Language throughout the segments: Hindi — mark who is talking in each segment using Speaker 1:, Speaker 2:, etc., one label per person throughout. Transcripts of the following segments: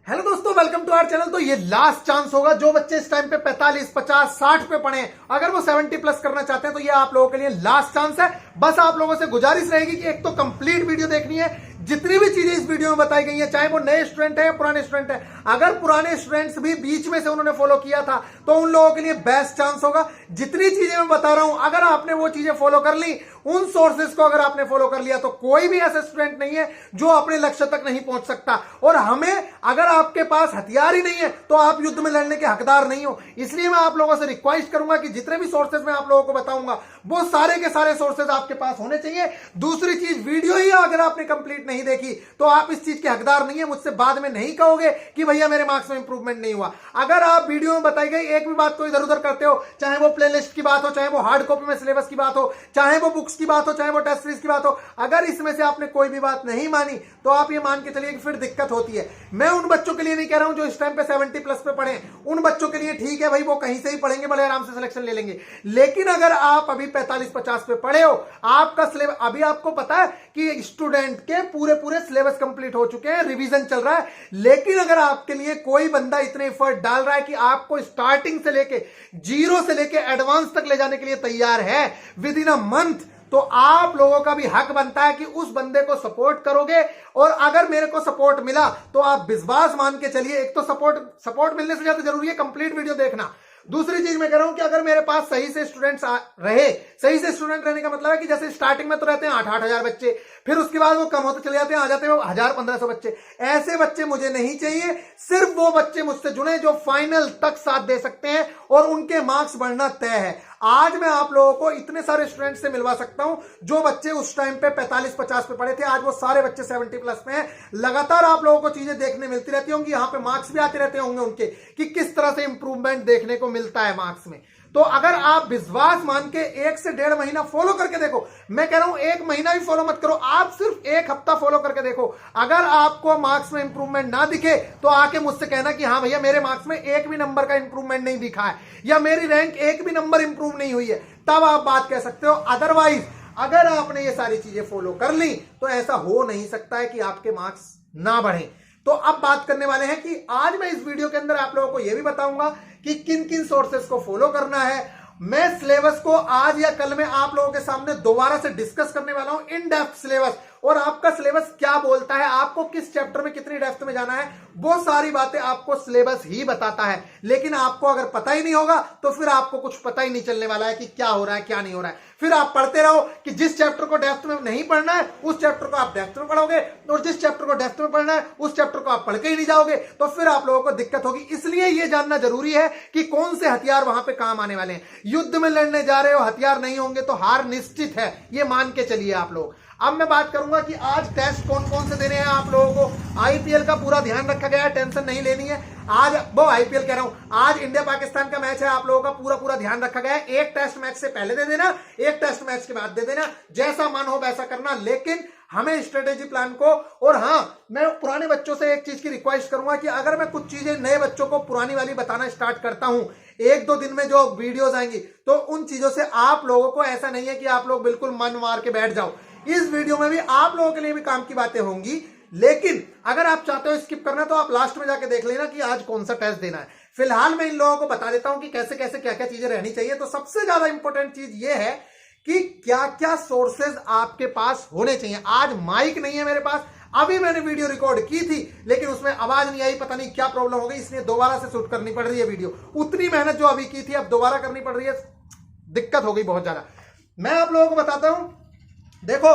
Speaker 1: हेलो दोस्तों, वेलकम टू आवर चैनल। तो ये लास्ट चांस होगा जो बच्चे इस टाइम पे 45, 50, 60 पे पढ़े, अगर वो 70 प्लस करना चाहते हैं तो ये आप लोगों के लिए लास्ट चांस है। बस आप लोगों से गुजारिश रहेगी कि एक तो कंप्लीट वीडियो देखनी है, जितनी भी चीजें इस वीडियो में बताई गई है, चाहे वो नए स्टूडेंट है या पुराने स्टूडेंट है। अगर पुराने स्टूडेंट्स भी बीच में से उन्होंने फॉलो किया था तो उन लोगों के लिए बेस्ट चांस होगा। जितनी चीजें मैं बता रहा हूं, अगर आपने वो चीजें फॉलो कर ली, उन सोर्सेज को अगर आपने फॉलो कर लिया, तो कोई भी ऐसा स्टूडेंट नहीं है जो अपने लक्ष्य तक नहीं पहुंच सकता। और हमें, अगर आपके पास हथियार ही नहीं है तो आप युद्ध में लड़ने के हकदार नहीं हो। इसलिए मैं आप लोगों से रिक्वेस्ट करूंगा कि जितने भी सोर्सेज मैं आप लोगों को बताऊंगा वो सारे के सारे सोर्सेज आपके पास होने चाहिए। दूसरी चीज, वीडियो ही अगर आपने कंप्लीट नहीं देखी तो आप इस चीज के हकदार नहीं है। मुझसे बाद में नहीं कहोगे कि भैया मेरे मार्क्स में इंप्रूवमेंट नहीं हुआ। अगर आप वीडियो में बताई गई एक भी बात को इधर उधर करते हो, चाहे वो प्लेलिस्ट की बात हो, चाहे वो हार्ड कॉपी में सिलेबस की बात हो, चाहे वो बुक्स की बात हो, चाहे वो टेस्ट सीरीज की बात हो, अगर इसमें से आपने कोई भी बात नहीं मानी तो आप ये मान के चलिए कि फिर दिक्कत होती है। मैं उन बच्चों के लिए नहीं कह रहा हूं जो इस टाइम पे 70 प्लस पे पढ़े, उन बच्चों के लिए ठीक है भाई, वो कहीं से ही पढ़ेंगे, बड़े आराम से सिलेक्शन ले लेंगे। लेकिन अगर आप अभी 45, 50 पे पढ़े हो, आपका सिलेबस अभी आपको पता है कि स्टूडेंट के पूरे पूरे सिलेबस कंप्लीट हो चुके हैं, रिवीजन चल रहा है, लेकिन अगर आपके लिए कोई बंदा इतने एफर्ट डाल रहा है कि आपको स्टार्टिंग से लेके जीरो से लेके एडवांस तक ले जाने के लिए तैयार है विद इन अ मंथ, तो आप लोगों का भी हक बनता है कि उस बंदे को सपोर्ट करोगे। और अगर मेरे को सपोर्ट मिला तो आप विश्वास मान के चलिए, एक तो सपोर्ट मिलने से ज्यादा जरूरी है कंप्लीट वीडियो देखना। दूसरी चीज मैं कह रहा हूं कि अगर मेरे पास सही से स्टूडेंट्स रहे, सही से स्टूडेंट रहने का मतलब है कि जैसे स्टार्टिंग में तो रहते हैं 8-8 हजार बच्चे, फिर उसके बाद वो कम होते चले जाते हैं, आ जाते हैं 1000-1500 बच्चे। ऐसे बच्चे मुझे नहीं चाहिए। सिर्फ वो बच्चे मुझसे जुड़े जो फाइनल तक साथ दे सकते हैं और उनके मार्क्स बढ़ना तय है। आज मैं आप लोगों को इतने सारे स्टूडेंट से मिलवा सकता हूं जो बच्चे उस टाइम पे 45-50 पे पढ़े थे, आज वो सारे बच्चे 70 प्लस में हैं। लगातार आप लोगों को चीजें देखने मिलती रहती होंगी, यहां पे मार्क्स भी आते रहते होंगे उनके कि किस तरह से इंप्रूवमेंट देखने को मिलता है मार्क्स में। तो अगर आप विश्वास मान के 1 से 1.5 महीना फॉलो करके देखो, मैं कह रहा हूं 1 महीना भी फॉलो मत करो, आप सिर्फ 1 हफ्ता फॉलो करके देखो। अगर आपको मार्क्स में इंप्रूवमेंट ना दिखे तो आके मुझसे कहना कि हाँ भैया मेरे मार्क्स में एक भी नंबर का इंप्रूवमेंट नहीं दिखा है, या मेरी रैंक एक भी नंबर इंप्रूव नहीं हुई है, तब आप बात कह सकते हो। अदरवाइज अगर आपने ये सारी चीजें फॉलो कर ली तो ऐसा हो नहीं सकता है कि आपके मार्क्स ना बढ़े। तो अब बात करने वाले हैं कि आज मैं इस वीडियो के अंदर आप लोगों को यह भी बताऊंगा कि किन किन सोर्सेस को फॉलो करना है। मैं सिलेबस को आज या कल में आप लोगों के सामने दोबारा से डिस्कस करने वाला हूं, इन डेप्थ सिलेबस, और आपका सिलेबस क्या बोलता है, आपको किस चैप्टर में कितनी डेप्थ में जाना है, वो सारी बातें आपको सिलेबस ही बताता है। लेकिन आपको अगर पता ही नहीं होगा तो फिर आपको कुछ पता ही नहीं चलने वाला है कि क्या हो रहा है क्या नहीं हो रहा है। फिर आप पढ़ते रहो कि जिस चैप्टर को डेप्थ में नहीं पढ़ना है उस चैप्टर को आप डेप्थ में पढ़ोगे, और जिस चैप्टर को डेप्थ में पढ़ना है उस चैप्टर को आप पढ़ के ही नहीं जाओगे, तो फिर आप लोगों को दिक्कत होगी। इसलिए यह जानना जरूरी है कि कौन से हथियार वहां पे काम आने वाले हैं। युद्ध में लड़ने जा रहे हो, हथियार नहीं होंगे तो हार निश्चित है, ये मान के चलिए आप लोग। अब मैं बात करूंगा कि आज टेस्ट कौन कौन से देने हैं आप लोगों को। आईपीएल का पूरा ध्यान रखा गया है, टेंशन नहीं लेनी है। आज वो आईपीएल कह रहा हूं, आज इंडिया पाकिस्तान का मैच है, आप लोगों का पूरा ध्यान रखा गया है। एक टेस्ट मैच से पहले दे देना, एक टेस्ट मैच के बाद दे देना, जैसा मन हो वैसा करना, लेकिन हमें स्ट्रेटेजी प्लान को। और हां, मैं पुराने बच्चों से एक चीज की रिक्वेस्ट करूंगा कि अगर मैं कुछ चीजें नए बच्चों को पुरानी वाली बताना स्टार्ट करता हूं 1-2 दिन में जो वीडियोस आएंगी, तो उन चीजों से आप लोगों को ऐसा नहीं है कि आप लोग बिल्कुल मन मार के बैठ जाओ। इस वीडियो में भी आप लोगों के लिए भी काम की बातें होंगी, लेकिन अगर आप चाहते हो स्किप करना तो आप लास्ट में जाके देख लेना कि आज कौन सा टेस्ट देना है। फिलहाल मैं इन लोगों को बता देता हूं कि कैसे कैसे क्या क्या चीजें रहनी चाहिए। तो सबसे ज्यादा इंपॉर्टेंट चीज यह है कि क्या क्या सोर्सेज आपके पास होने चाहिए। आज माइक नहीं है मेरे पास, अभी मैंने वीडियो रिकॉर्ड की थी लेकिन उसमें आवाज नहीं आई, पता नहीं क्या प्रॉब्लम हो गई, इसलिए दोबारा से शूट करनी पड़ रही है वीडियो। उतनी मेहनत जो अभी की थी अब दोबारा करनी पड़ रही है, दिक्कत हो गई बहुत ज्यादा। मैं आप लोगों को बताता हूं, देखो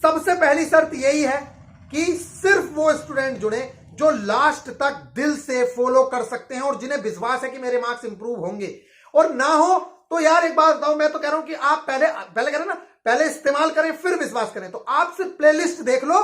Speaker 1: सबसे पहली शर्त यही है कि सिर्फ वो स्टूडेंट जुड़े जो लास्ट तक दिल से फॉलो कर सकते हैं और जिन्हें विश्वास है कि मेरे मार्क्स इंप्रूव होंगे। और ना हो तो यार एक बात बताऊं, मैं तो कह रहा हूं कि आप पहले करें ना, पहले इस्तेमाल करें फिर विश्वास करें। तो आप सिर्फ प्लेलिस्ट देख लो,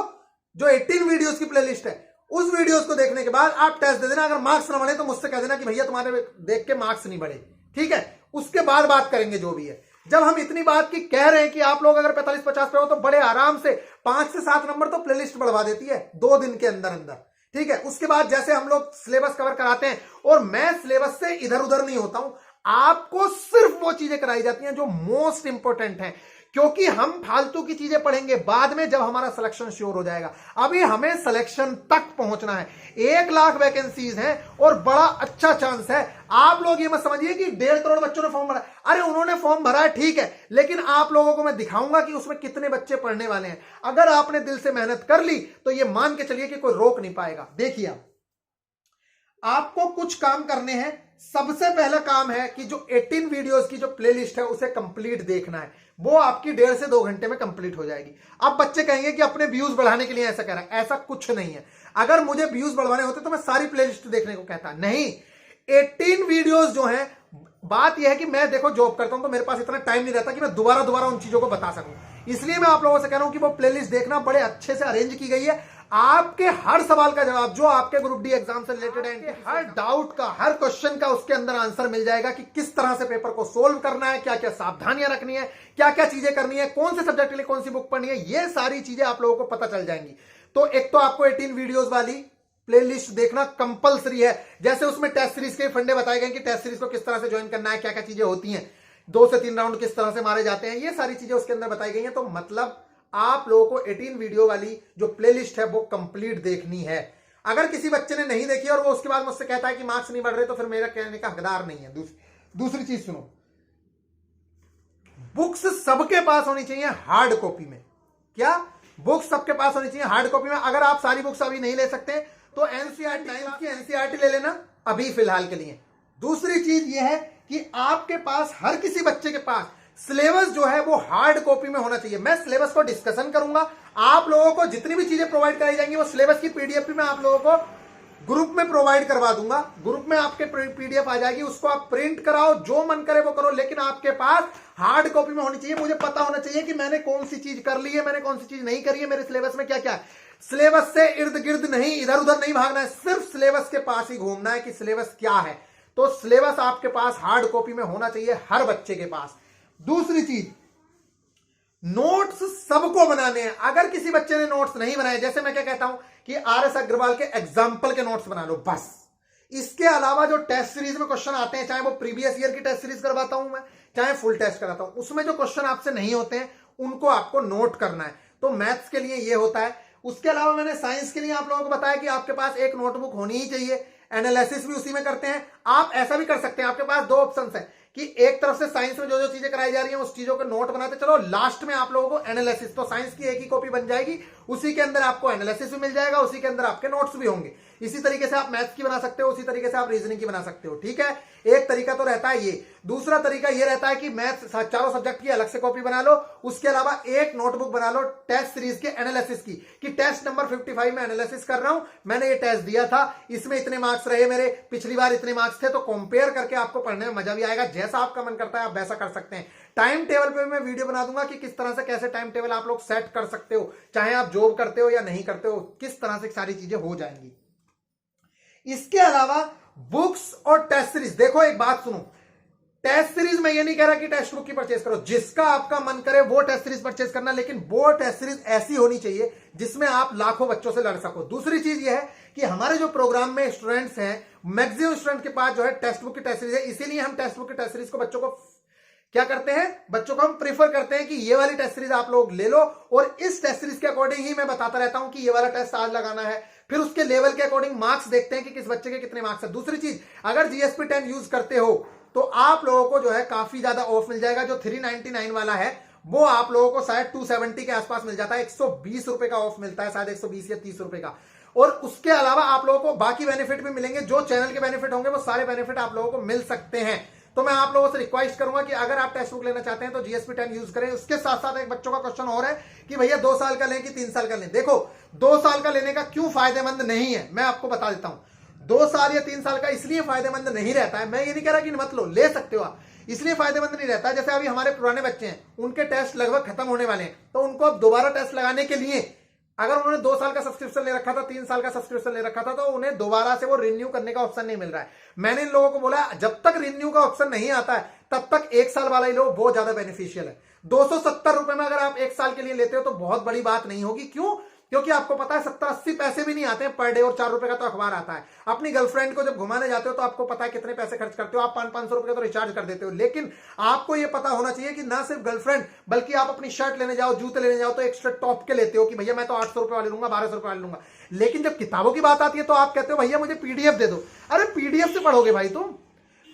Speaker 1: जो 18 वीडियोस की प्लेलिस्ट है, उस वीडियोस को देखने के बाद आप टेस्ट दे देना। अगर मार्क्स ना बढ़े तो मुझसे कह देना कि भैया तुम्हारे देख के मार्क्स नहीं बढ़े, ठीक है। उसके बाद बात करेंगे जो भी है। जब हम इतनी बात की कह रहे हैं कि आप लोग अगर 45-50 पे हो तो बड़े आराम से 5 से 7 नंबर तो प्लेलिस्ट बढ़वा देती है 2 दिन के अंदर अंदर, ठीक है। उसके बाद जैसे हम लोग सिलेबस कवर कराते हैं, और मैं सिलेबस से इधर उधर नहीं होता हूं, आपको सिर्फ वो चीजें कराई जाती हैं जो मोस्ट इंपॉर्टेंट हैं। क्योंकि हम फालतू की चीजें पढ़ेंगे बाद में जब हमारा सिलेक्शन श्योर हो जाएगा। अभी हमें सिलेक्शन तक पहुंचना है। 1 लाख वैकेंसीज हैं और बड़ा अच्छा चांस है। आप लोग ये मत समझिए कि 1.5 करोड़ बच्चों ने फॉर्म भरा। अरे उन्होंने फॉर्म भरा है ठीक है, लेकिन आप लोगों को मैं दिखाऊंगा कि उसमें कितने बच्चे पढ़ने वाले हैं। अगर आपने दिल से मेहनत कर ली तो ये मान के चलिए कि कोई रोक नहीं पाएगा। देखिए आपको कुछ काम करने हैं। सबसे पहला काम है कि जो 18 वीडियोस की जो प्लेलिस्ट है उसे कंप्लीट देखना है। वो आपकी 1.5 से 2 घंटे में कंप्लीट हो जाएगी। अब बच्चे कहेंगे कि अपने व्यूज बढ़ाने के लिए ऐसा कह रहा है, ऐसा कुछ नहीं है। अगर मुझे व्यूज बढ़वाने होते तो मैं सारी प्लेलिस्ट देखने को कहता, नहीं। 18 वीडियोस जो हैं, बात यह है कि मैं देखो जॉब करता हूं तो मेरे पास इतना टाइम नहीं रहता कि मैं दोबारा उन चीजों को बता सकूं। इसलिए मैं आप लोगों से कह रहा हूं कि वो प्लेलिस्ट देखना, बड़े अच्छे से अरेंज की गई है। आपके हर सवाल का जवाब जो आपके ग्रुप डी एग्जाम से रिलेटेड है, हर डाउट का, हर क्वेश्चन का उसके अंदर आंसर मिल जाएगा कि किस तरह से पेपर को सोल्व करना है, क्या क्या सावधानियां रखनी है, क्या क्या चीजें करनी है, कौन से सब्जेक्ट के लिए कौन सी बुक पढ़नी है, ये सारी चीजें आप लोगों को पता चल जाएंगी। तो एक तो आपको 18 वीडियोस वाली प्लेलिस्ट देखना कंपलसरी है। जैसे उसमें टेस्ट सीरीज के फंडे बताए गए कि टेस्ट सीरीज को किस तरह से ज्वाइन करना है, क्या क्या चीजें होती हैं, 2 से 3 राउंड किस तरह से मारे जाते हैं, ये सारी चीजें उसके अंदर बताई गई हैं। तो मतलब आप लोगों को 18 वीडियो वाली जो प्लेलिस्ट है वो कंप्लीट देखनी है। अगर किसी बच्चे ने नहीं देखी और वो उसके बाद मुझसे कहता है कि मार्क्स नहीं बढ़ रहे, तो फिर मेरा कहने का हकदार नहीं है। दूसरी चीज सुनो, बुक्स सबके पास होनी चाहिए हार्ड कॉपी में। क्या बुक्स सबके पास होनी चाहिए हार्ड कॉपी में? अगर आप सारी बुक्स अभी नहीं ले सकते तो एनसीईआरटी ले लेना अभी फिलहाल के लिए। दूसरी चीज यह है कि आपके पास, हर किसी बच्चे के पास सिलेबस जो है वो हार्ड कॉपी में होना चाहिए। मैं सिलेबस को डिस्कशन करूंगा, आप लोगों को जितनी भी चीजें प्रोवाइड कराई जाएंगी वो सिलेबस की पीडीएफ भी मैं आप लोगों को ग्रुप में प्रोवाइड करवा दूंगा। ग्रुप में आपके पीडीएफ आ जाएगी, उसको आप प्रिंट कराओ, जो मन करे वो करो, लेकिन आपके पास हार्ड कॉपी में होनी चाहिए। मुझे पता होना चाहिए कि मैंने कौन सी चीज कर ली है, मैंने कौन सी चीज नहीं करी है, मेरे सिलेबस में क्या क्या है। सिलेबस से इर्द गिर्द नहीं, इधर उधर नहीं भागना है, सिर्फ सिलेबस के पास ही घूमना है कि सिलेबस क्या है। तो सिलेबस आपके पास हार्ड कॉपी में होना चाहिए हर बच्चे के पास। दूसरी चीज, नोट्स सबको बनाने हैं। अगर किसी बच्चे ने नोट्स नहीं बनाए, जैसे मैं क्या कहता हूं कि आरएस अग्रवाल के एग्जाम्पल के नोट्स बना लो बस। इसके अलावा जो टेस्ट सीरीज में क्वेश्चन आते हैं, चाहे वो प्रीवियस ईयर की टेस्ट सीरीज करवाता हूं मैं, चाहे फुल टेस्ट कराता हूं, उसमें जो क्वेश्चन आपसे नहीं होते हैं उनको आपको नोट करना है। तो मैथ्स के लिए ये होता है। उसके अलावा मैंने साइंस के लिए आप लोगों को बताया कि आपके पास एक नोटबुक होनी ही चाहिए। एनालिसिस भी उसी में करते हैं। आप ऐसा भी कर सकते हैं, आपके पास 2 ऑप्शन है कि एक तरफ से साइंस में जो जो चीजें कराई जा रही हैं उस चीजों को नोट बनाते चलो, लास्ट में आप लोगों को एनालिसिस। तो साइंस की एक ही कॉपी बन जाएगी, उसी के अंदर आपको एनालिसिस भी मिल जाएगा, उसी के अंदर आपके नोट्स भी होंगे। इसी तरीके से आप मैथ्स की बना सकते हो, उसी तरीके से आप रीजनिंग की बना सकते हो। ठीक है, एक तरीका तो रहता है ये। दूसरा तरीका ये रहता है कि मैथ्स चारों सब्जेक्ट की अलग से कॉपी बना लो, उसके अलावा एक नोटबुक बना लो टेस्ट सीरीज के एनालिसिस की, कि टेस्ट नंबर 55 में एनालिसिस कर रहा हूं, मैंने ये टेस्ट दिया था, इसमें इतने मार्क्स रहे मेरे, पिछली बार इतने मार्क्स थे। तो कंपेयर करके आपको पढ़ने में मजा भी आएगा। जैसा आपका मन करता है आप वैसा कर सकते हैं। टाइम टेबल पे मैं वीडियो बना दूंगा कि किस तरह से कैसे टाइम टेबल आप लोग सेट कर सकते हो, चाहे आप जॉब करते हो या नहीं करते हो, किस तरह से सारी चीजें हो जाएंगी। इसके अलावा बुक्स और टेस्ट सीरीज, देखो एक बात सुनो, टेस्ट सीरीज में ये नहीं कह रहा कि टेक्स्ट बुक की परचेज करो, जिसका आपका मन करे वो टेस्ट सीरीज परचेज करना, लेकिन वो टेस्ट सीरीज ऐसी होनी चाहिए जिसमें आप लाखों बच्चों से लड़ सको। दूसरी चीज ये है कि हमारे जो प्रोग्राम में स्टूडेंट्स हैं, मैक्सिमम स्टूडेंट के पास जो है टेक्स्ट बुक की टेस्ट सीरीज है, इसीलिए हम टेक्स्ट बुक की टेस्ट सीरीज को बच्चों को क्या करते हैं, बच्चों को हम प्रीफर करते हैं कि ये वाली टेस्ट सीरीज आप लोग ले लो, और इस टेस्ट सीरीज के अकॉर्डिंग ही मैं बताता रहता हूं कि ये वाला टेस्ट आज लगाना है। फिर उसके लेवल के अकॉर्डिंग मार्क्स देखते हैं कि किस बच्चे के कितने मार्क्स है। दूसरी चीज, अगर जीएसपी 10 यूज करते हो तो आप लोगों को जो है काफी ज्यादा ऑफ मिल जाएगा। जो 399 वाला है वो आप लोगों को शायद 270 के आसपास मिल जाता है, 120 रुपए का ऑफ मिलता है, शायद 120 या 30 रुपए का। और उसके अलावा आप लोगों को बाकी बेनिफिट भी मिलेंगे, जो चैनल के बेनिफिट होंगे वो सारे बेनिफिट आप लोगों को मिल सकते हैं। तो मैं आप लोगों से रिक्वेस्ट करूंगा कि अगर आप टेक्स्ट बुक लेना चाहते हैं तो जीएसपी 10 यूज करें। उसके साथ साथ एक बच्चों का क्वेश्चन और है कि भैया 2 साल का लें कि 3 साल का लें। देखो 2 साल का लेने का क्यों फायदेमंद नहीं है, मैं आपको बता देता हूं। 2 साल या 3 साल का इसलिए फायदेमंद नहीं रहता है, मैं ये नहीं कह रहा कि मत लो, ले सकते हो आप, इसलिए फायदेमंद नहीं रहता है। जैसे अभी हमारे पुराने बच्चे हैं, उनके टेस्ट लगभग खत्म होने वाले हैं, तो उनको अब दोबारा टेस्ट लगाने के लिए अगर उन्होंने 2 साल का सब्सक्रिप्शन ले रखा था, 3 साल का सब्सक्रिप्शन ले रखा था, तो उन्हें दोबारा से वो रिन्यू करने का ऑप्शन नहीं मिल रहा है। मैंने इन लोगों को बोला जब तक रिन्यू का ऑप्शन नहीं आता है तब तक 1 साल वाला ही लो, बहुत ज्यादा बेनिफिशियल है। 270 रुपए में अगर आप 1 साल के लिए लेते हो तो बहुत बड़ी बात नहीं होगी। क्यों? क्योंकि आपको पता है 70-80 पैसे भी नहीं आते हैं पर डे, और 4 रुपए का तो अखबार आता है। अपनी गर्लफ्रेंड को जब घुमाने जाते हो तो आपको पता है कितने पैसे खर्च करते हो, आप 500-500 रुपए का तो रिचार्ज कर देते हो। लेकिन आपको यह पता होना चाहिए कि ना सिर्फ गर्लफ्रेंड, बल्कि आप अपनी शर्ट लेने जाओ, जूते लेने जाओ तो एक्स्ट्रा टॉप के लेते हो कि भैया मैं तो 800 रुपए वाले लूंगा, 1200 रुपए वाले लूंगा। लेकिन जब किताबों की बात आती है तो आप कहते हो भैया मुझे पीडीएफ दे दो। अरे पीडीएफ से पढ़ोगे भाई तुम?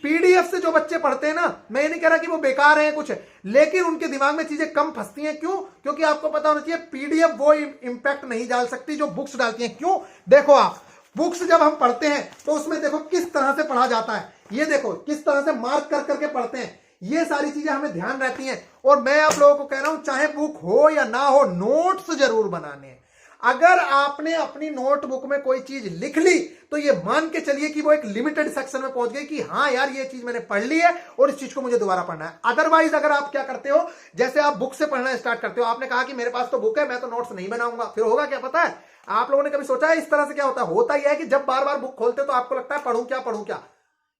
Speaker 1: पीडीएफ से जो बच्चे पढ़ते हैं ना, मैं ये नहीं कह रहा कि वो बेकार है कुछ, लेकिन उनके दिमाग में चीजें कम फंसती हैं। क्यों? क्योंकि आपको पता होना चाहिए पीडीएफ वो इंपैक्ट नहीं डाल सकती जो बुक्स डालती हैं। क्यों? देखो आप बुक्स जब हम पढ़ते हैं तो उसमें देखो किस तरह से पढ़ा जाता है, ये देखो किस तरह से मार्क कर करके पढ़ते हैं, ये सारी चीजें हमें ध्यान रहती हैं। और मैं आप लोगों को कह रहा हूं चाहे बुक हो या ना हो, नोट्स जरूर बनाने हैं। अगर आपने अपनी नोटबुक में कोई चीज लिख ली तो ये मान के चलिए कि वो एक लिमिटेड सेक्शन में पहुंच गई कि हाँ यार ये चीज मैंने पढ़ ली है और इस चीज को मुझे दोबारा पढ़ना है। अदरवाइज अगर आप क्या करते हो, जैसे आप बुक से पढ़ना स्टार्ट करते हो, आपने कहा कि मेरे पास तो बुक है, मैं तो नोट्स नहीं बनाऊंगा, फिर होगा क्या पता है? आप लोगों ने कभी सोचा है इस तरह से क्या होता है? होता ही है कि जब बार बार बुक खोलते हो तो आपको लगता है पढ़ूं क्या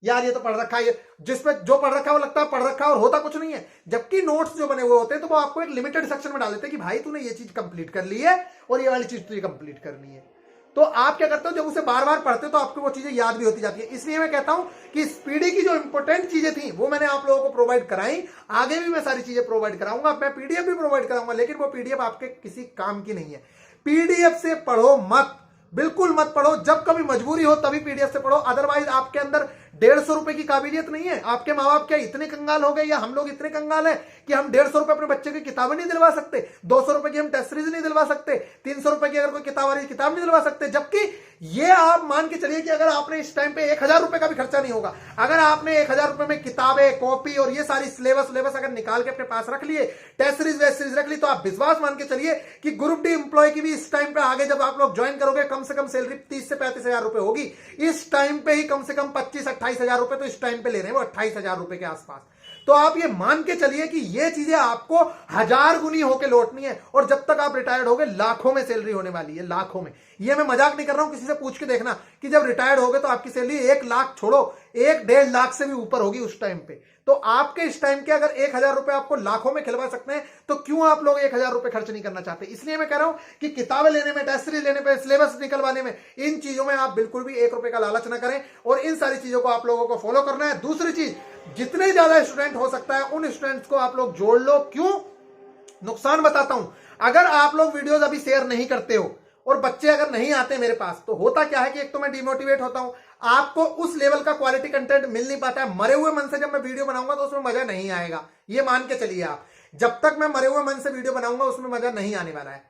Speaker 1: यार, ये तो पढ़ रखा है, जिसमें जो पढ़ रखा है वो लगता है पढ़ रखा है और होता कुछ नहीं है। जबकि नोट्स जो बने हुए होते हैं तो वो आपको एक लिमिटेड सेक्शन में डाल देते हैं कि भाई तूने ये चीज कंप्लीट कर ली है और ये वाली चीज तुझे कंप्लीट करनी है। तो आप क्या करते हो, जब उसे बार बार पढ़ते हो तो आपको वो चीजें याद भी होती जाती है। इसलिए मैं कहता हूं कि स्पीडी की जो इंपॉर्टेंट चीजें थी वो मैंने आप लोगों को प्रोवाइड कराई, आगे भी मैं सारी चीजें प्रोवाइड कराऊंगा, मैं पीडीएफ भी प्रोवाइड कराऊंगा, लेकिन वो पीडीएफ आपके किसी काम की नहीं है। पीडीएफ से पढ़ो मत, बिल्कुल मत पढ़ो। जब कभी मजबूरी हो तभी पीडीएफ से पढ़ो, अदरवाइज आपके अंदर 150 रुपए की काबिलियत नहीं है। आपके माँ बाप क्या इतने कंगाल हो गए, या हम लोग इतने कंगाल हैं कि हम 150 रुपए अपने बच्चे की किताबें नहीं दिलवा सकते, 200 रुपए की हम टेस्ट सीरीज नहीं दिलवा सकते, 300 रुपए की अगर कोई किताब आ रही किताब नहीं दिलवा सकते। जबकि ये आप मान के चलिए कि अगर आपने इस टाइम पे 1000 रुपए का भी खर्चा नहीं होगा, अगर आपने 1000 रुपए में किताबें, कॉपी और ये सारी सिलेबस अगर निकाल के अपने पास रख लिए, टेस्ट सीरीज वेस्ट सीरीज रख ली, तो आप विश्वास मान के चलिए कि ग्रुप डी एम्प्लॉय की भी इस टाइम पे आगे जब आप लोग ज्वाइन करोगे कम से कम सैलरी 30 से 35 हजार रुपए होगी। इस टाइम पे ही कम से कम 25-28 हजार रुपए तो इस टाइम पे ले रहे हैं वो, 28 हजार रुपए के आसपास। तो आप ये मान के चलिए कि ये चीजें आपको 1000 गुनी होकर लौटनी है, और जब तक आप रिटायर्ड होगे लाखों में सैलरी होने वाली है, लाखों में। ये मैं मजाक नहीं कर रहा हूं, किसी से पूछ के देखना कि जब रिटायर्ड होगे तो आपकी सैलरी 1 लाख छोड़ो 1-1.5 लाख से भी ऊपर होगी उस टाइम पे। तो आपके इस टाइम के अगर 1000 रुपए आपको लाखों में खिलवा सकते हैं तो क्यों आप लोग 1000 रुपए खर्च नहीं करना चाहते? इसलिए मैं कह रहा हूं कि किताबें लेने में, टेस्ट सीरीज लेने पे, सिलेबस निकलवाने में, इन चीजों में आप बिल्कुल भी 1 रुपए का लालच ना करें, और इन सारी चीजों को आप लोगों को फॉलो करना है। दूसरी चीज, जितने ज्यादा स्टूडेंट हो सकता है उन स्टूडेंट्स को आप लोग जोड़ लो। क्यों? नुकसान बताता हूं। अगर आप लोग वीडियोस अभी शेयर नहीं करते हो और बच्चे अगर नहीं आते मेरे पास, तो होता क्या है कि एक तो मैं डिमोटिवेट होता हूं, आपको उस लेवल का क्वालिटी कंटेंट मिल नहीं पाता है। मरे हुए मन से जब मैं वीडियो बनाऊंगा तो उसमें मजा नहीं आएगा, ये मान के चलिए आप। जब तक मैं मरे हुए मन से वीडियो बनाऊंगा उसमें मजा नहीं आने वाला है।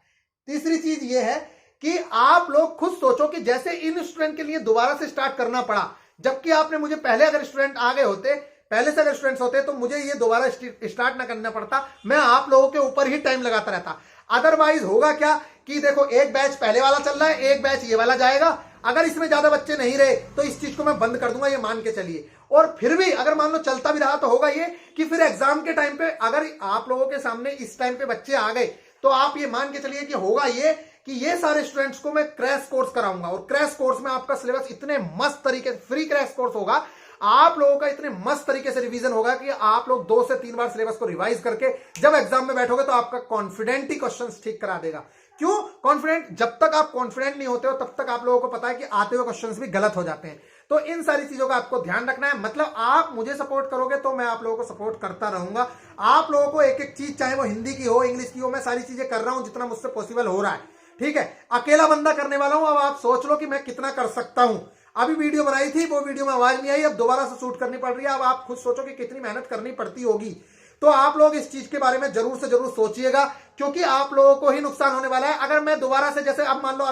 Speaker 1: तीसरी चीज ये है कि आप लोग खुद सोचो कि जैसे इन स्टूडेंट के लिए दोबारा से स्टार्ट करना पड़ा, जबकि आपने मुझे पहले अगर स्टूडेंट आ गए होते, पहले से अगर स्टूडेंट्स होते तो मुझे ये दोबारा स्टार्ट ना करना पड़ता, मैं आप लोगों के ऊपर ही टाइम लगाता रहता। अदरवाइज होगा क्या कि देखो एक बैच पहले वाला चल रहा है, एक बैच ये वाला जाएगा, अगर इसमें ज्यादा बच्चे नहीं रहे तो इस चीज को मैं बंद कर दूंगा, ये मान के चलिए। और फिर भी अगर मान लो चलता भी रहा तो होगा ये कि फिर एग्जाम के टाइम पे अगर आप लोगों के सामने इस टाइम पे बच्चे आ गए तो आप ये मान के चलिए कि होगा ये कि ये सारे स्टूडेंट्स को मैं क्रैश कोर्स कराऊंगा, और क्रैश कोर्स में आपका सिलेबस इतने मस्त तरीके, फ्री क्रैश कोर्स होगा, आप लोगों का इतने मस्त तरीके से रिवीजन होगा कि आप लोग 2 से 3 बार सिलेबस को रिवाइज करके जब एग्जाम में बैठोगे तो आपका कॉन्फिडेंट ही क्वेश्चंस ठीक करा देगा। क्यों कॉन्फिडेंट? जब तक आप कॉन्फिडेंट नहीं होते हो तब तक आप लोगों को पता है कि आते हुए क्वेश्चंस भी गलत हो जाते हैं। तो इन सारी चीजों का आपको ध्यान रखना है। मतलब आप मुझे सपोर्ट करोगे तो मैं आप लोगों को सपोर्ट करता रहूंगा। आप लोगों को एक एक चीज, चाहे वो हिंदी की हो, इंग्लिश की हो, मैं सारी चीजें कर रहा हूं जितना मुझसे पॉसिबल हो रहा है। ठीक है, अकेला बंदा करने वाला हूं। अब आप सोच लो कि मैं कितना कर सकता हूं। अभी वीडियो बनाई थी, वो वीडियो में आवाज नहीं आई, अब दोबारा से शूट करनी पड़ रही है। अब आप खुद सोचो कि कितनी मेहनत करनी पड़ती होगी। तो आप लोग इस चीज के बारे में जरूर से जरूर सोचिएगा, क्योंकि आप लोगों को ही नुकसान होने वाला है। अगर मैं दोबारा से, जैसे अब मान लो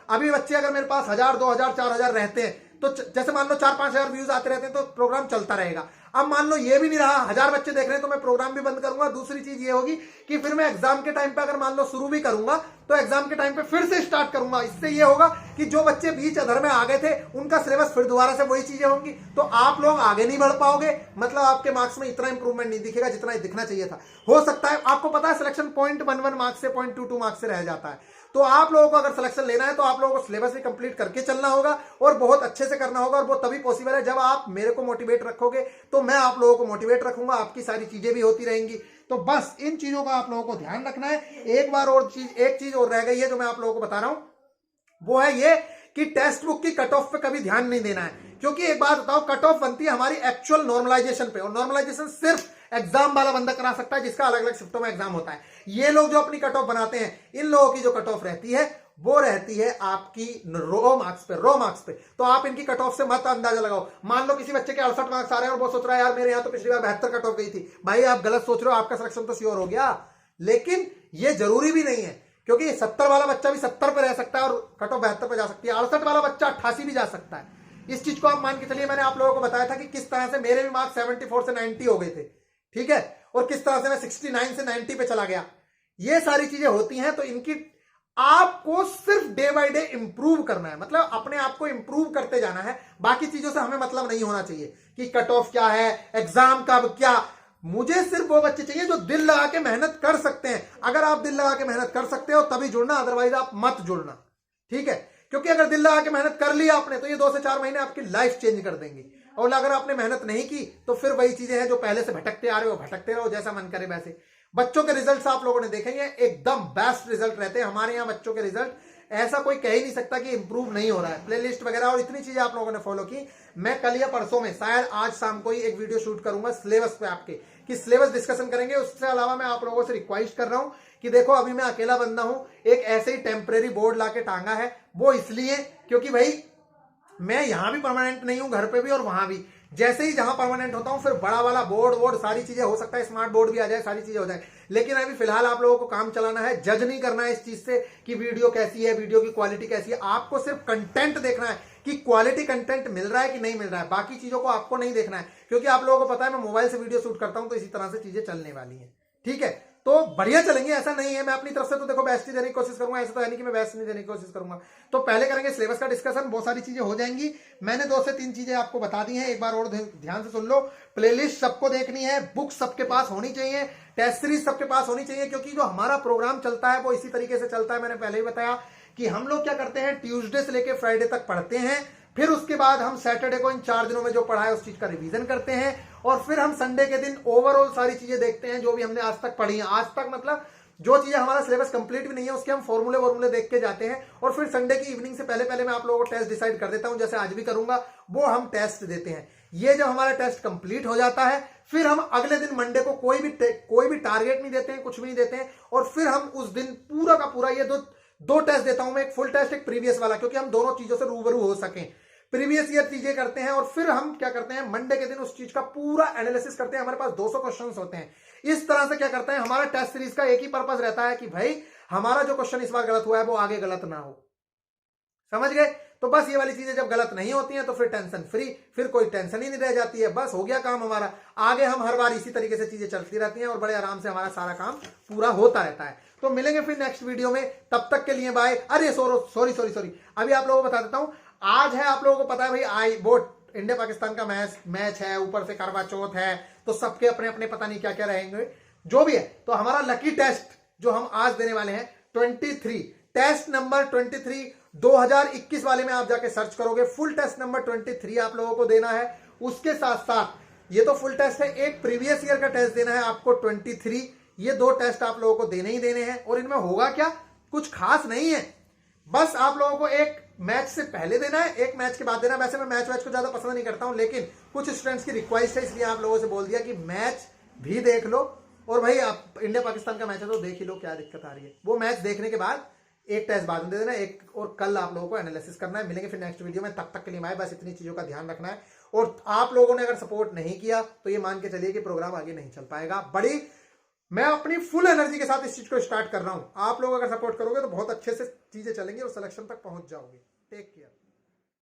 Speaker 1: अभी बच्चे अगर मेरे पास 1000, 2000, 4000 रहते हैं, तो जैसे मान लो 4-5 हजार व्यूज आते रहते हैं तो प्रोग्राम चलता रहेगा। अब मान लो ये भी नहीं रहा, 1000 बच्चे देख रहे हैं, तो मैं प्रोग्राम भी बंद करूंगा। दूसरी चीज ये होगी कि फिर मैं एग्जाम के टाइम पे अगर मान लो शुरू भी करूंगा तो एग्जाम के टाइम पे फिर से स्टार्ट करूंगा। इससे ये होगा कि जो बच्चे बीच अधर में आ गए थे उनका सिलेबस फिर दोबारा से वही चीजें होंगी, तो आप लोग आगे नहीं बढ़ पाओगे। मतलब आपके मार्क्स में इतना इंप्रूवमेंट नहीं दिखेगा जितना दिखना चाहिए था। हो सकता है, आपको पता है सिलेक्शन 0.11 मार्क्स से 0.22 मार्क्स से रह जाता है। तो आप लोगों को अगर सिलेक्शन लेना है तो आप लोगों को सिलेबस भी कंप्लीट करके चलना होगा और बहुत अच्छे से करना होगा। और वो तभी पॉसिबल है जब आप मेरे को मोटिवेट रखोगे, तो मैं आप लोगों को मोटिवेट रखूंगा, आपकी सारी चीजें भी होती रहेंगी। तो बस इन चीजों का आप लोगों को ध्यान रखना है। एक चीज और रह गई है जो मैं आप लोगों को बता रहा हूं, वो है ये कि टेक्स्ट बुक की कट ऑफ पे कभी ध्यान नहीं देना है, क्योंकि एक बात बताओ, कट ऑफ बनती है हमारी एक्चुअल नॉर्मलाइजेशन पे, और नॉर्मलाइजेशन सिर्फ एग्जाम वाला बंदा करा सकता है जिसका अलग अलग शिफ्टों में एग्जाम होता है। ये लोग जो अपनी कट ऑफ बनाते हैं, इन लोगों की जो कट ऑफ रहती है वो रहती है आपकी रो मार्क्स पे। तो आप इनकी कट ऑफ से मत अंदाजा लगाओ। मान लो किसी बच्चे के 68 मार्क्स आ रहे हैं और वो सोच रहा है यार मेरे यहां तो पिछली बार 72 कट ऑफ गई थी, भाई आप गलत सोच रहे हो, आपका सिलेक्शन तो श्योर हो गया, लेकिन ये जरूरी भी नहीं है, क्योंकि 70 वाला बच्चा भी 70 पे रह सकता है और कट ऑफ 72 पे जा सकती है, 68 वाला बच्चा 88 भी जा सकता है। इस चीज को आप मान के चलिए, मैंने आप लोगों को बताया था कि किस तरह से मेरे भी मार्क्स 74 से 90 हो गए थे, ठीक है, और किस तरह से मैं 69 से 90 पे चला गया। ये सारी चीजें होती हैं, तो इनकी आपको सिर्फ डे बाय डे इंप्रूव करना है, मतलब अपने आप को इंप्रूव करते जाना है। बाकी चीजों से हमें मतलब नहीं होना चाहिए कि कट ऑफ क्या है, एग्जाम कब क्या। मुझे सिर्फ वो बच्चे चाहिए जो दिल लगा के मेहनत कर सकते हैं। अगर आप दिल लगा के मेहनत कर सकते हो तभी जुड़ना, अदरवाइज आप मत जुड़ना, ठीक है। क्योंकि अगर दिल लगा के मेहनत कर लिया आपने तो ये 2 से 4 महीने आपकी लाइफ चेंज कर देंगे, और अगर आपने मेहनत नहीं की तो फिर वही चीजें हैं जो पहले से भटकते आ रहे हो, भटकते रहो, जैसा मन करे वैसे। बच्चों के रिजल्ट्स आप लोगों ने देखेंगे, एकदम बेस्ट रिजल्ट रहते हैं हमारे यहाँ बच्चों के रिजल्ट। ऐसा कोई कह ही नहीं सकता कि इंप्रूव नहीं हो रहा है। प्लेलिस्ट वगैरह और इतनी चीजें आप लोगों ने फॉलो की। मैं कल या परसों में, शायद आज शाम को ही एक वीडियो शूट करूंगा सिलेबस पे आपके, कि सिलेबस डिस्कशन करेंगे। उससे अलावा मैं आप लोगों से रिक्वेस्ट कर रहा हूं कि देखो अभी मैं अकेला बंदा हूं, एक ऐसे ही टेम्परेरी बोर्ड लाके टांगा है, वो इसलिए क्योंकि भाई मैं यहां भी परमानेंट नहीं हूं, घर पे भी और वहां भी। जैसे ही जहां परमानेंट होता हूं फिर बड़ा वाला बोर्ड सारी चीजें, हो सकता है स्मार्ट बोर्ड भी आ जाए, सारी चीजें हो जाए, लेकिन अभी फिलहाल आप लोगों को काम चलाना है। जज नहीं करना है इस चीज से कि वीडियो कैसी है, वीडियो की क्वालिटी कैसी है। आपको सिर्फ कंटेंट देखना है कि क्वालिटी कंटेंट मिल रहा है कि नहीं मिल रहा है। बाकी चीजों को आपको नहीं देखना है, क्योंकि आप लोगों को पता है मैं मोबाइल से वीडियो शूट करता हूं, तो इसी तरह से चीजें चलने वाली है, ठीक है। तो बढ़िया चलेंगे, ऐसा नहीं है। मैं अपनी तरफ से तो देखो बेस्ट ही देने की कोशिश करूंगा, ऐसा तो है नहीं कि मैं बेस्ट नहीं देने की कोशिश करूंगा। तो पहले करेंगे सिलेबस का डिस्कशन, बहुत सारी चीजें हो जाएंगी। मैंने 2 से 3 चीजें आपको बता दी हैं, एक बार और ध्यान से सुन लो। प्लेलिस्ट सबको देखनी है, बुक सबके पास होनी चाहिए, टेस्ट सीरीज सबके पास होनी चाहिए, क्योंकि जो हमारा प्रोग्राम चलता है वो इसी तरीके से चलता है। मैंने पहले ही बताया कि हम लोग क्या करते हैं, ट्यूसडे से लेकर फ्राइडे तक पढ़ते हैं, फिर उसके बाद हम सैटरडे को इन 4 दिनों में जो पढ़ा है उस चीज का रिवीजन करते हैं, और फिर हम संडे के दिन ओवरऑल सारी चीजें देखते हैं जो भी हमने आज तक पढ़ी है। आज तक मतलब जो चीजें हमारा सिलेबस कंप्लीट भी नहीं है उसके हम फॉर्मूले देख के जाते हैं, और फिर संडे की इवनिंग से पहले मैं आप लोगों को टेस्ट डिसाइड कर देता हूं, जैसे आज भी करूंगा, वो हम टेस्ट देते हैं। ये जब हमारा टेस्ट कंप्लीट हो जाता है फिर हम अगले दिन मंडे को कोई भी टारगेट नहीं देते हैं, कुछ भी नहीं देते हैं, और फिर हम उस दिन पूरा का पूरा ये दो टेस्ट देता हूं मैं, एक फुल टेस्ट एक प्रीवियस वाला, क्योंकि हम दोनों चीजों से रूबरू हो सकें। प्रीवियस ईयर चीजें करते हैं और फिर हम क्या करते हैं, मंडे के दिन उस चीज का पूरा एनालिसिस करते हैं। हमारे पास 200 क्वेश्चंस होते हैं। इस तरह से क्या करते हैं, हमारा टेस्ट सीरीज का एक ही पर्पस रहता है कि भाई हमारा जो क्वेश्चन इस बार गलत हुआ है वो आगे गलत ना हो, समझ गए। तो बस ये वाली चीजें जब गलत नहीं होती हैं तो फिर टेंशन फ्री, फिर कोई टेंशन ही नहीं रह जाती है, बस हो गया काम हमारा। आगे हम हर बार इसी तरीके से चीजें चलती रहती हैं और बड़े आराम से हमारा सारा काम पूरा होता रहता है। तो मिलेंगे फिर नेक्स्ट वीडियो में, तब तक के लिए बाय। अरे सॉरी, अभी आप लोगों को बता देता हूं, आज है, आप लोगों को पता है भाई, वो इंडिया पाकिस्तान का मैच है, ऊपर से करवा चौथ है, तो सबके अपने अपने पता नहीं क्या क्या रहेंगे, जो भी है। तो हमारा लकी टेस्ट जो हम आज देने वाले हैं 23, टेस्ट नंबर 23 2021 वाले में आप जाके सर्च करोगे, फुल टेस्ट नंबर 23 आप लोगों को देना है। उसके साथ साथ ये तो फुल टेस्ट है, एक प्रीवियस ईयर का टेस्ट देना है आपको 23। ये 2 टेस्ट आप लोगों को देने ही देने हैं, और इनमें होगा क्या, कुछ खास नहीं है, बस आप लोगों को एक मैच से पहले देना है, एक मैच के बाद देना है। वैसे मैं मैच को ज्यादा पसंद नहीं करता हूं, लेकिन कुछ स्टूडेंट्स की रिक्वेस्ट है, इसलिए आप लोगों से बोल दिया कि मैच भी देख लो, और भाई आप इंडिया पाकिस्तान का मैच है तो देख ही लो, क्या दिक्कत आ रही है। वो मैच देखने के बाद एक टेस्ट बाद में दे देना, एक और कल आप लोगों को एनालिसिस करना है। मिलेंगे फिर नेक्स्ट वीडियो में, तब तक के लिए बाय। बस इतनी चीजों का ध्यान रखना है, और आप लोगों ने अगर सपोर्ट नहीं किया तो ये मान के चलिए कि प्रोग्राम आगे नहीं चल पाएगा। मैं अपनी फुल एनर्जी के साथ इस चीज को स्टार्ट कर रहा हूं, आप लोग अगर सपोर्ट करोगे तो बहुत अच्छे से चीजें चलेंगी और सिलेक्शन तक पहुंच जाओगे। Take care.